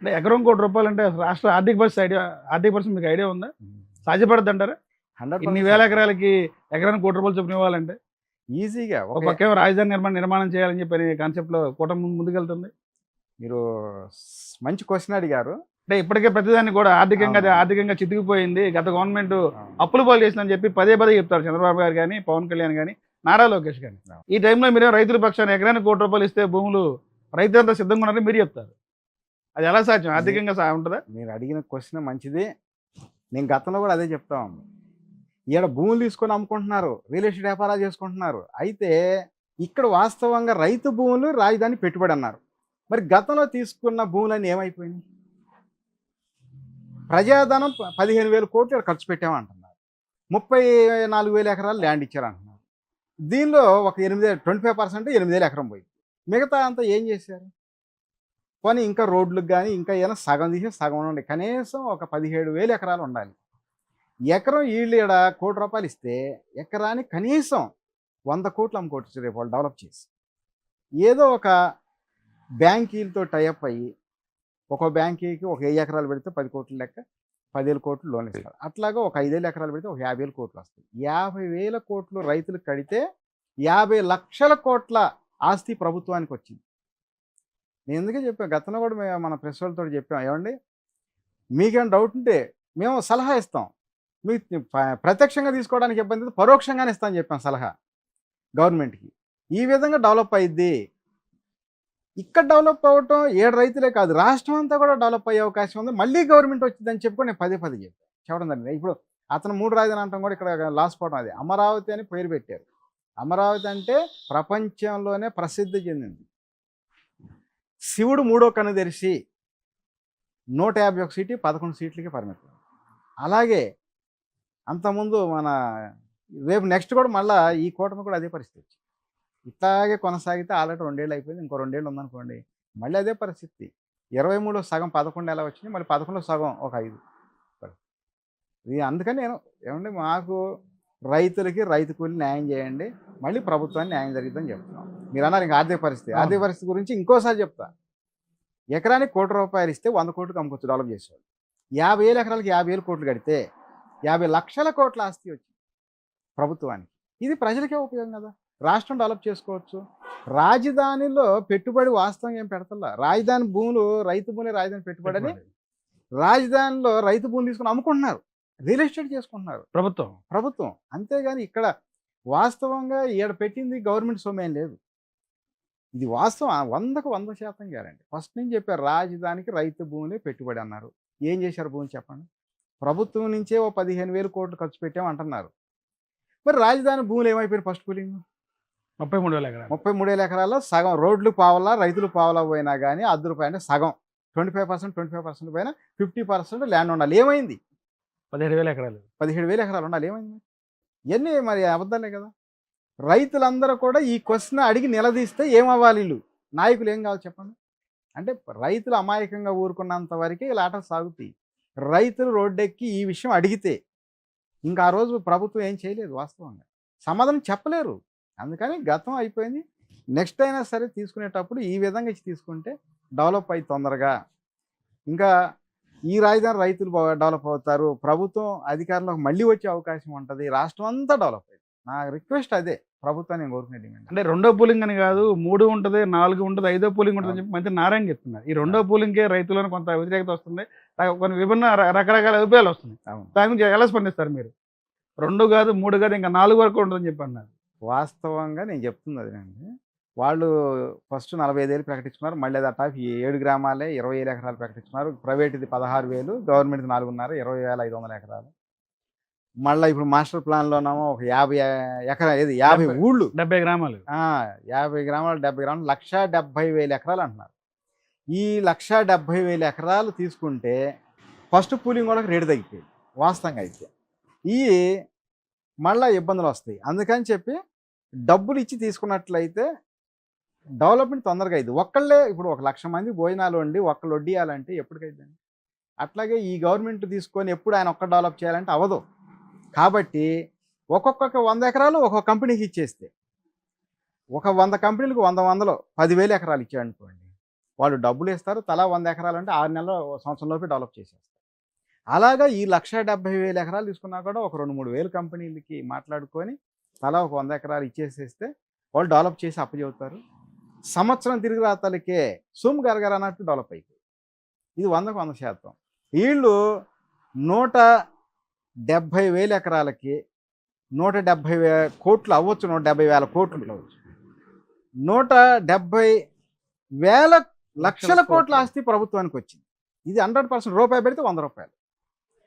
అంటే ఎకరం ₹1,00,00,000 అంటే రాష్ట్ర ఆర్థిక పరిస్థితి మీకు ఐడియా ఉందా? సాధ్యపడద్దు అంటారా? ఇన్ని 100% వేల ఎకరాలకి ఎకరానికి ₹1,00,00,000 చొప్పున ఇవ్వాలంటే? ఈజీగా ఒక పక్కేమో రాజధాని నిర్మాణం చేయాలని చెప్పి కాన్సెప్ట్‌లో కూటమి ముందుకెళ్తుంది. మీరు మంచి క్వశ్చన్ అడిగారు. అంటే ఇప్పటికే ప్రతిదాన్ని కూడా అవును. ఆర్థికంగా చితికిపోయింది. గత గవర్నమెంట్ అవును. అప్పుల పాలు చేసిందని చెప్పి పదే పదే చెప్తారు చంద్రబాబు గారు గాని, పవన్ కళ్యాణ్ గాని, నారా లోకేష్ గాని. అవును. ఈ టైంలో మీరేమో రైతుల పక్షాన ఎకరానికి ₹1,00,00,000 ఇస్తే భూములు రైతులంతా సిద్ధంగా ఉన్నారని మీరు చెప్తారు. అది ఎలా సాధ్యం? మీ ఆర్థికంగా ఉంటదా? మీరు అడిగిన క్వశ్చన్ మంచిది. నేను గతంలో కూడా అదే చెప్తా ఉన్నాను. ఈడ భూములు తీసుకొని అమ్ముకుంటున్నారు. రియల్ ఎస్టేట్ వ్యాపారాలు చేసుకుంటున్నారు. అయితే ఇక్కడ వాస్తవంగా రైతు భూములు రాజధాని పెట్టుబడి అన్నారు. మరి గతంలో తీసుకున్న భూములన్నీ ఏమైపోయినాయి? ప్రజాధనం 15,000 కోట్లు ఇక్కడ ఖర్చు పెట్టామంటున్నారు. 34,000 ఎకరాలు ల్యాండ్ ఇచ్చారంటున్నారు. దీనిలో ఒక 25% 8,000 ఎకరం పోయింది. మిగతా అంతా ఏం చేశారు? పోనీ ఇంకా రోడ్లకు కానీ ఇంకా ఏమైనా సగం తీసి సగం ఉండే కనీసం ఒక 17,000 ఎకరాలు ఉండాలి. ఎకరం ఈళ్ళు ఈడ ₹1,00,00,000 ఇస్తే ఎకరానికి కనీసం 100 కోట్లు అమ్ముకోవచ్చు రేపు వాళ్ళు డెవలప్ చేసి. ఏదో ఒక బ్యాంకీలతో టైఅప్ అయ్యి ఒక బ్యాంకీకి ఒక 1000 ఎకరాలు పెడితే 10 కోట్ల లెక్క 10,000 కోట్లు లోన్ ఇస్తారు. అట్లాగా ఒక 5,000 ఎకరాలు పెడితే ఒక 50,000 కోట్లు వస్తాయి. 50,000 కోట్లు రైతులకు కడితే 50 లక్షల కోట్ల ఆస్తి ప్రభుత్వానికి వచ్చింది. నేను ఎందుకే చెప్పాను గతంలో కూడా మేము మన ప్రెస్ వాళ్ళతో చెప్పాం, ఏమండి మీకేమైనా డౌట్ ఉంటే మేము సలహా ఇస్తాం. మీకు ప్రత్యక్షంగా తీసుకోవడానికి ఇబ్బంది అయితే పరోక్షంగానే ఇస్తామని చెప్పాం సలహా గవర్నమెంట్కి. ఈ విధంగా డెవలప్ అయ్యిద్ది. ఇక్కడ డెవలప్ అవ్వటం ఏడు రైతులే కాదు, రాష్ట్రం అంతా కూడా డెవలప్ అయ్యే అవకాశం ఉంది. మళ్ళీ గవర్నమెంట్ వచ్చిందని చెప్పుకొని నేను పదే చెప్పడం జరిగింది. ఇప్పుడు అతను 3 రాజధాని అంటాం కూడా ఇక్కడ లాస్ట్ పోవడం అది అమరావతి అని పేరు పెట్టారు. అమరావతి అంటే ప్రపంచంలోనే ప్రసిద్ధి చెందింది. శివుడు 3వ కన్ను తెరిచి 151 సీటు 11 సీట్లకి పరిమితం. అలాగే అంతకుముందు మన రేపు నెక్స్ట్ కూడా మళ్ళీ ఈ కూటమి కూడా అదే పరిస్థితి వచ్చింది. ఇట్లాగే కొనసాగితే ఆల్రెడీ 2 ఏళ్ళు అయిపోయింది, ఇంకో 2 ఏళ్ళు ఉందనుకోండి మళ్ళీ అదే పరిస్థితి. 23లో సగం 11 ఎలా వచ్చినాయి, మళ్ళీ 11లో సగం ఒక 5. ఇది అందుకని నేను ఏమండి మాకు రైతులకి రైతు కూలి న్యాయం చేయండి, మళ్ళీ ప్రభుత్వాన్ని న్యాయం జరుగుతుందని చెప్తున్నాం. మీరు అన్నారు ఇంకా ఆర్థిక పరిస్థితి గురించి ఇంకోసారి చెప్తా. ఎకరానికి ₹1,00,00,000 ఇస్తే 100 కోట్లకు అమ్ముకోవచ్చు డెవలప్ చేసేవాళ్ళు. 50,000 ఎకరాలకి 50,000 కోట్లు కడితే 50 లక్షల కోట్ల ఆస్తి వచ్చింది ప్రభుత్వానికి. ఇది ప్రజలకే ఉపయోగం కదా, రాష్ట్రం డెవలప్ చేసుకోవచ్చు. రాజధానిలో పెట్టుబడి వాస్తవం ఏం పెడతల్లా. రాజధాని భూములు రైతు భూములే రాజధాని పెట్టుబడి అని రాజధానిలో రైతు భూములు తీసుకుని అమ్ముకుంటున్నారు, రియల్ ఎస్టేట్ చేసుకుంటున్నారు ప్రభుత్వం. అంతేగాని ఇక్కడ వాస్తవంగా ఈడ పెట్టింది గవర్నమెంట్ సొమ్ము ఏం లేదు. ఇది వాస్తవం 100కు 100% గ్యారంటీ. ఫస్ట్ నుంచి చెప్పారు రాజధానికి రైతు భూములే పెట్టుబడి అన్నారు. ఏం చేశారు భూములు చెప్పండి? ప్రభుత్వం నుంచే ఓ 15,000 కోట్లు ఖర్చు పెట్టామంటున్నారు. మరి రాజధాని భూములు ఏమైపోయినాయి? ఫస్ట్ కూలింగ్ 33,000 ఎకరాల్లో సగం రోడ్లు పావలా రైతులు పావలా పోయినా కానీ ₹10 అంటే సగం 25% పైన 50% ల్యాండ్ ఉండాలి. ఏమైంది? 17,000 ఎకరాలు ఉండాలి. ఏమైంది? ఇవన్నీ మరి అబద్ధాలే కదా. రైతులందరూ కూడా ఈ క్వశ్చన్ అడిగి నిలదీస్తే ఏమవ్వాలి? వీళ్ళు నాయకులు ఏం కావాలి చెప్పండి? అంటే రైతులు అమాయకంగా ఊరుకున్నంత వరకే ఇలా ఆటలు సాగుతాయి. రైతులు రోడ్డెక్కి ఈ విషయం అడిగితే ఇంకా ఆ రోజు ప్రభుత్వం ఏం చేయలేదు, వాస్తవంగా సమాధానం చెప్పలేరు. అందుకని గతం అయిపోయింది. నెక్స్ట్ అయినా సరే తీసుకునేటప్పుడు ఈ విధంగా ఇచ్చి తీసుకుంటే డెవలప్ అయ్యి తొందరగా ఇంకా ఈ రాజధాని రైతులు డెవలప్ అవుతారు, ప్రభుత్వం అధికారంలోకి మళ్ళీ వచ్చే అవకాశం ఉంటుంది, రాష్ట్రం అంతా డెవలప్ అయ్యింది. నా రిక్వెస్ట్ అదే ప్రభుత్వాన్ని నేను కోరుకునే డిమాండ్. అంటే 2వ పూలింగ్ అని కాదు, 3 ఉంటుంది, 4 ఉంటుంది, 5వ పూలింగ్ ఉంటుంది అని చెప్పి మంత్రి నారాయణ చెప్తున్నారు. ఈ 2వ పూలింగ్కే రైతులను కొంత వ్యతిరేకత వస్తుంది, కొన్ని విభిన్న రకరకాల అభిప్రాయాలు వస్తున్నాయి. దాని గురించి ఎలా స్పందిస్తారు మీరు? 2 కాదు, 3 కాదు, ఇంకా 4 వరకు ఉంటుందని చెప్పి అన్నారు. వాస్తవంగా నేను చెప్తుంది అదేనండి. వాళ్ళు ఫస్ట్ 45,000 ప్రకటించుకున్నారు, మళ్ళీ అది అటాక్ 7 గ్రామాలే 20,000 ఎకరాలు ప్రకటించుకున్నారు. ప్రైవేట్ది 16,000, గవర్నమెంట్ది 4.5 20,500 ఎకరాలు. మళ్ళీ ఇప్పుడు మాస్టర్ ప్లాన్లోనేమో ఒక 50 ఊళ్ళు 70 గ్రామాలు 50 గ్రామాలు 70 గ్రామాలు 1,70,000 ఎకరాలు అంటున్నారు. ఈ 1,70,000 ఎకరాలు తీసుకుంటే ఫస్ట్ పూలింగ్ వాళ్ళకి రేటు తగ్గిపోయింది వాస్తవంగా. అయితే ఈ మళ్ళీ ఇబ్బందులు వస్తాయి. అందుకని చెప్పి డబ్బులు ఇచ్చి తీసుకున్నట్లయితే డెవలప్మెంట్ తొందరగా అయింది. ఒక్కళ్ళే ఇప్పుడు 1,00,000 మంది భోజనాలు వండి ఒక్కళ్ళు వడ్డీయాలంటే ఎప్పటికైందండి? అట్లాగే ఈ గవర్నమెంట్ తీసుకొని ఎప్పుడు ఆయన ఒక్క డెవలప్ చేయాలంటే అవ్వదు. కాబట్టి ఒక్కొక్క 100 ఎకరాలు ఒక్కొక్క కంపెనీకి ఇచ్చేస్తే ఒక 100 కంపెనీలకు 100 10,000 ఎకరాలు ఇచ్చాడు అనుకోండి, వాళ్ళు డబ్బులు ఇస్తారు, తలా 100 ఎకరాలు అంటే 6 నెలలు సంవత్సరంలోపే డెవలప్ చేసేస్తారు. అలాగా ఈ 1,70,000 ఎకరాలు తీసుకున్నా కూడా ఒక 2-3 వేలు కంపెనీలకి మాట్లాడుకొని తలా ఒక 100 ఎకరాలు ఇచ్చేసేస్తే వాళ్ళు డెవలప్ చేసి అప్పచెబుతారు. సంవత్సరం తిరిగి రాతలకే సుమ్ గరగర అన్నట్టు డెవలప్ అయిపోయి. ఇది 100కు 100%. వీళ్ళు 170,000 ఎకరాలకి 170,000 కోట్లు అవ్వచ్చు, 170,000 కోట్లు అవ్వచ్చు, 170,000 లక్షల కోట్ల ఆస్తి ప్రభుత్వానికి వచ్చింది. ఇది 100% రూపాయి పెడితే 100 రూపాయలు.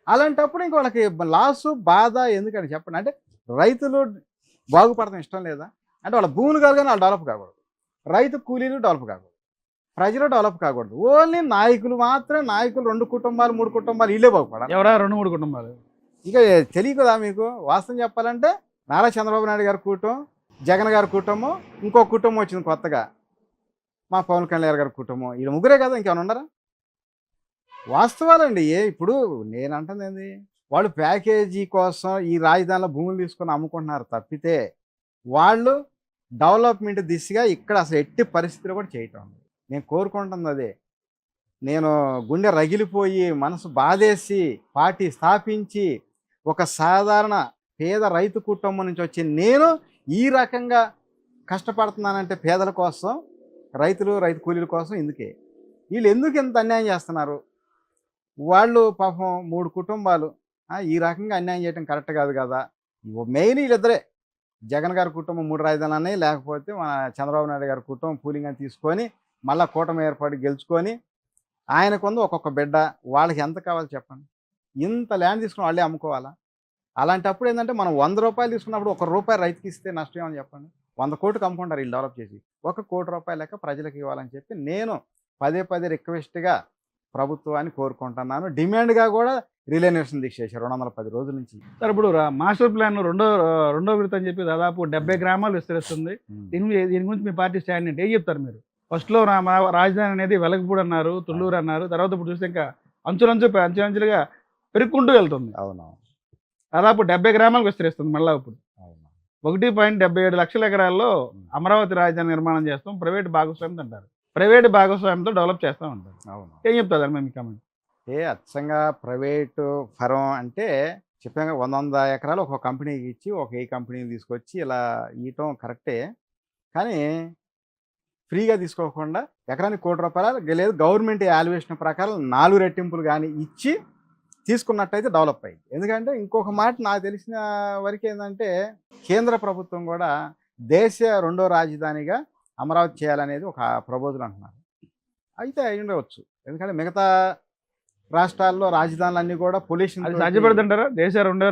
అలాంటప్పుడు ఇంక వాళ్ళకి లాసు బాధ ఎందుకని చెప్పండి. అంటే రైతులు బాగుపడతాం ఇష్టం లేదా? అంటే వాళ్ళ భూములు కాదు కానీ వాళ్ళు డెవలప్ కాకూడదు, రైతు కూలీలు డెవలప్ కాకూడదు, ప్రజలు డెవలప్ కాకూడదు. ఓన్లీ నాయకులు మాత్రమే, నాయకులు 2 కుటుంబాలు 3 కుటుంబాలు వీళ్ళే బాగుపడాలి. ఎవరా 2-3 కుటుంబాలు? ఇక తెలియదు కదా మీకు. వాస్తవం చెప్పాలంటే నారా చంద్రబాబు నాయుడు గారి కుటుంబం, జగన్ గారి కుటుంబం, ఇంకో కుటుంబం వచ్చింది కొత్తగా, మా పవన్ కళ్యాణ్ గారి కుటుంబం. వీళ్ళు ముగ్గురే కదా, ఇంకేమైనా ఉన్నారా? వాస్తవాలండి. ఇప్పుడు నేను అంటుంది ఏంది, వాళ్ళు ప్యాకేజీ కోసం ఈ రాజధానిలో భూములు తీసుకొని అమ్ముకుంటున్నారు తప్పితే వాళ్ళు డెవలప్మెంట్ దిశగా ఇక్కడ అసలు ఎట్టి పరిస్థితులు కూడా చేయటం. నేను కోరుకుంటుంది అదే. నేను గుండె రగిలిపోయి మనసు బాధేసి పార్టీ స్థాపించి ఒక సాధారణ పేద రైతు కుటుంబం నుంచి వచ్చి నేను ఈ రకంగా కష్టపడుతున్నానంటే పేదల కోసం, రైతులు రైతు కూలీల కోసం. ఇందుకే వీళ్ళు ఎందుకు ఇంత అన్యాయం చేస్తున్నారు? వాళ్ళు పాపం 3 కుటుంబాలు ఈ రకంగా అన్యాయం చేయడం కరెక్ట్ కాదు కదా. మెయిన్ వీళ్ళిద్దరే, జగన్ గారి కుటుంబం 3 రాజధానులు అన్నాయి, లేకపోతే మన చంద్రబాబు నాయుడు గారి కుటుంబం పూలింగ్ అని తీసుకొని మళ్ళీ కూటమి ఏర్పాటు గెలుచుకొని ఆయనకుంది ఒక్కొక్క బిడ్డ. వాళ్ళకి ఎంత కావాలి చెప్పండి? ఇంత ల్యాండ్ తీసుకుని వాళ్ళే అమ్ముకోవాలా? అలాంటప్పుడు ఏంటంటే మనం 100 రూపాయలు తీసుకున్నప్పుడు ₹1 రైతుకి ఇస్తే నష్టం ఏమని చెప్పండి? 100 కోట్లు అమ్ముకుంటారు వీళ్ళు డెవలప్ చేసి. ₹1 లెక్క ప్రజలకు ఇవ్వాలని చెప్పి నేను పదే రిక్వెస్ట్గా ప్రభుత్వాన్ని కోరుకుంటున్నాను. డిమాండ్గా కూడా రిలే నిరసన దీక్ష చేశారు 210 రోజుల నుంచి. సార్ ఇప్పుడు మాస్టర్ ప్లాన్ రెండో విడత అని చెప్పి దాదాపు 70 గ్రామాలు విస్తరిస్తుంది. దీని గురించి మీ పార్టీ స్టాండ్ ఏంటి? ఏం చెప్తారు మీరు? ఫస్ట్లో రాజధాని అనేది వెలగపూడి అన్నారు, తుళ్ళూరు అన్నారు, తర్వాత ఇప్పుడు చూస్తే ఇంకా అంచులంచులుగా పెరుక్కుంటూ వెళ్తుంది. అవునవును. దాదాపు 70 గ్రామాలకు విస్తరిస్తుంది మళ్ళీ. ఇప్పుడు అవును. 1.77 లక్షల ఎకరాల్లో అమరావతి రాజధాని నిర్మాణం చేస్తాం, ప్రైవేట్ భాగస్వామ్యం అంటారు. ప్రైవేట్ భాగస్వామ్యంతో డెవలప్ చేస్తూ ఉంటారు. అవును. ఏం చెప్తారు దాని మీద మీ కామెంట్? అచ్చంగా ప్రైవేటు ఫరం అంటే చెప్పాక 100 ఎకరాలు ఒక కంపెనీకి ఇచ్చి ఒక ఏ కంపెనీని తీసుకొచ్చి ఇలా ఇవ్వటం కరెక్టే. కానీ ఫ్రీగా తీసుకోకుండా ఎకరానికి ₹1,00,00,000 లేదు, గవర్నమెంట్ వాల్యుయేషన్ ప్రకారం 4 రెట్టింపులు కానీ ఇచ్చి తీసుకున్నట్టయితే డెవలప్ అయ్యింది. ఎందుకంటే ఇంకొక మాట నాకు తెలిసిన వరకు ఏంటంటే కేంద్ర ప్రభుత్వం కూడా దేశ 2వ రాజధానిగా అమరావతి చేయాలనేది ఒక ప్రపోజల్ అంటున్నారు. అయితే అయి ఉండవచ్చు. ఎందుకంటే మిగతా రాష్ట్రాల్లో రాజధానులన్నీ కూడా పొల్యూషన్ అది సాధ్యపడుతుంటారా? దేశ 2వ